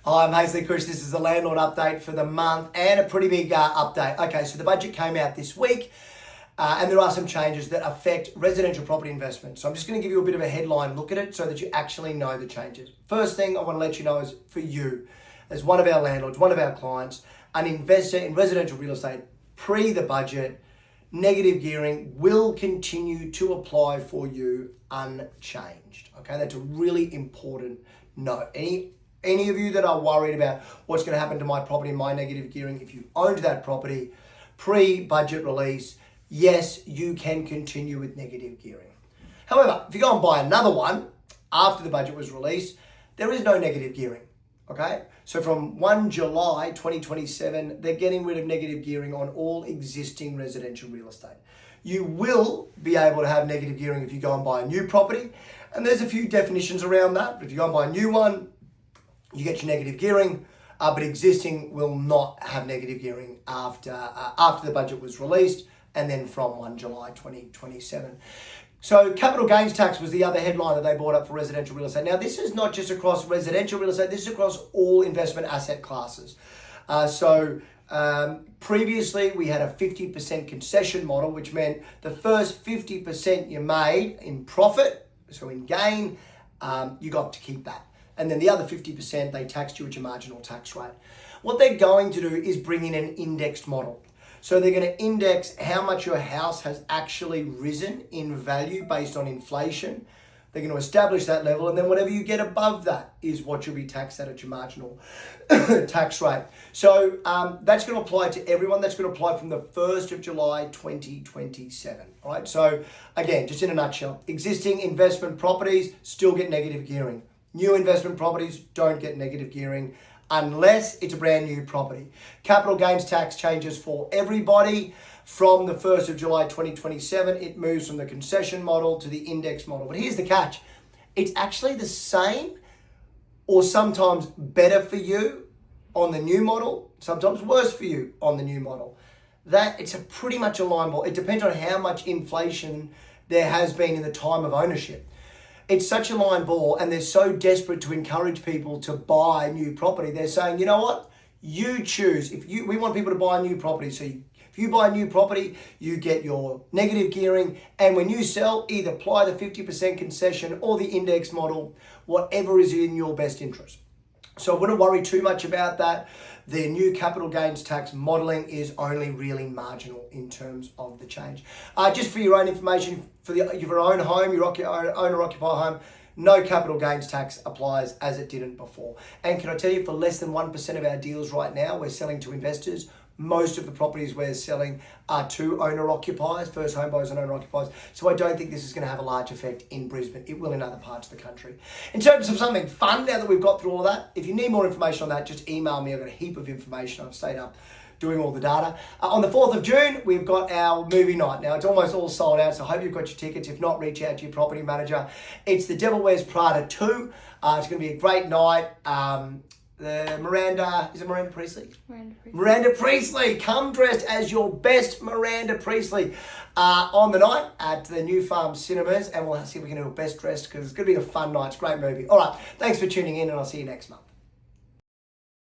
Hi, I'm Haesley. This is the Landlord update for the month and a pretty big update. Okay, so the budget came out this week and there are some changes that affect residential property investment. So I'm just going to give you a bit of a headline look at it so that you actually know the changes. First thing I want to let you know is for you, as one of our landlords, one of our clients, an investor in residential real estate, pre the budget, negative gearing will continue to apply for you unchanged. Okay, that's a really important note. Any of you that are worried about what's going to happen to my property and my negative gearing, if you owned that property pre-budget release, yes, you can continue with negative gearing. However, if you go and buy another one after the budget was released, there is no negative gearing. Okay, so from 1 July 2027, they're getting rid of negative gearing on all existing residential real estate. You will be able to have negative gearing if you go and buy a new property, and there's a few definitions around that. But if you go and buy a new one, you get your negative gearing, but existing will not have negative gearing after the budget was released, and then from 1 July 2027. So capital gains tax was the other headline that they brought up for residential real estate. Now, this is not just across residential real estate, this is across all investment asset classes. Previously, we had a 50% concession model, which meant the first 50% you made in profit, so in gain, you got to keep that. And then the other 50%, they taxed you at your marginal tax rate. What they're going to do is bring in an indexed model. So they're going to index how much your house has actually risen in value based on inflation. They're going to establish that level, and then whatever you get above that is what you'll be taxed at your marginal tax rate. So that's going to apply to everyone. That's going to apply from the 1st of July 2027. All right. So again, just in a nutshell, existing investment properties still get negative gearing. New investment properties don't get negative gearing unless it's a brand new property. Capital gains tax changes for everybody. From the 1st of July 2027, it moves from the concession model to the index model. But here's the catch. It's actually the same or sometimes better for you on the new model, sometimes worse for you on the new model. That it's a pretty much a line ball. It depends on how much inflation there has been in the time of ownership. It's such a line ball, and they're so desperate to encourage people to buy new property. They're saying, you know what? You choose. We want people to buy new property. So if you buy new property, you get your negative gearing. And when you sell, either apply the 50% concession or the index model, whatever is in your best interest. So I wouldn't worry too much about that. The new capital gains tax modelling is only really marginal in terms of the change. Just for your own information, for your own home, your owner-occupier home, no capital gains tax applies as it didn't before. And can I tell you, for less than 1% of our deals right now, we're selling to investors. Most of the properties we're selling are to owner-occupiers, first home buyers and owner-occupiers. So I don't think this is going to have a large effect in Brisbane. It will in other parts of the country. In terms of something fun, now that we've got through all of that, if you need more information on that, just email me. I've got a heap of information. I've stayed up doing all the data. On the 4th of June, we've got our movie night. Now, it's almost all sold out, so I hope you've got your tickets. If not, reach out to your property manager. It's The Devil Wears Prada 2. It's going to be a great night. Is it Miranda Priestley? Miranda Priestley. Come dressed as your best Miranda Priestley on the night at the New Farm Cinemas, and we'll see if we can do a best dressed, because it's going to be a fun night. It's a great movie. All right, thanks for tuning in, and I'll see you next month.